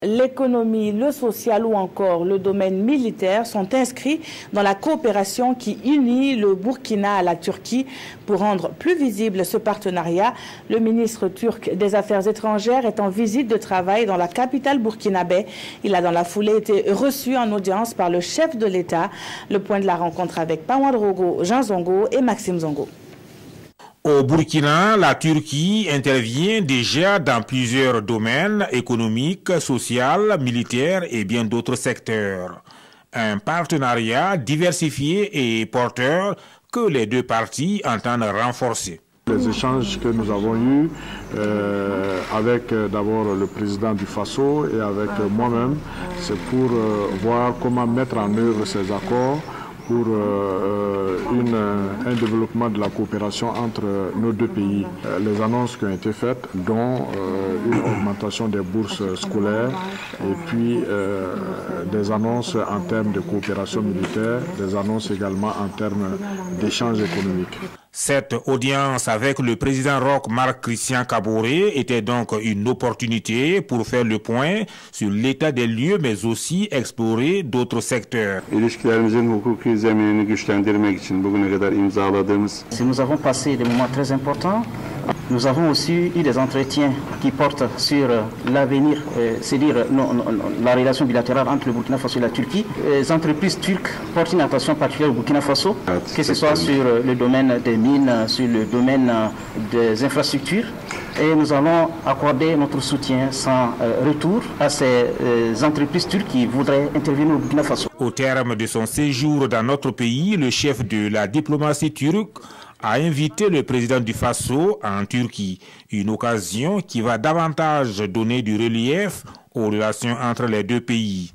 L'économie, le social ou encore le domaine militaire sont inscrits dans la coopération qui unit le Burkina à la Turquie. Pour rendre plus visible ce partenariat, le ministre turc des Affaires étrangères est en visite de travail dans la capitale burkinabé. Il a dans la foulée été reçu en audience par le chef de l'État. Le point de la rencontre avec Paouadrogo, Jean Zongo et Maxime Zongo. Au Burkina, la Turquie intervient déjà dans plusieurs domaines économiques, sociaux, militaires et bien d'autres secteurs. Un partenariat diversifié et porteur que les deux parties entendent renforcer. Les échanges que nous avons eus avec d'abord le président du Faso et avec moi-même, c'est pour voir comment mettre en œuvre ces accords pour un développement de la coopération entre nos deux pays. Les annonces qui ont été faites, dont une augmentation des bourses scolaires et puis des annonces en termes de coopération militaire, des annonces également en termes d'échanges économiques. Cette audience avec le président ROC Marc Christian Kaboré était donc une opportunité pour faire le point sur l'état des lieux mais aussi explorer d'autres secteurs. Si nous avons passé des moments très importants, nous avons aussi eu des entretiens qui portent sur l'avenir, c'est-à-dire la relation bilatérale entre le Burkina Faso et la Turquie. Les entreprises turques portent une attention particulière au Burkina Faso, que ce soit sur le domaine des mines, sur le domaine des infrastructures. Et nous allons accorder notre soutien sans retour à ces entreprises turques qui voudraient intervenir au Burkina Faso. Au terme de son séjour dans notre pays, le chef de la diplomatie turque a invité le président du Faso en Turquie, une occasion qui va davantage donner du relief aux relations entre les deux pays.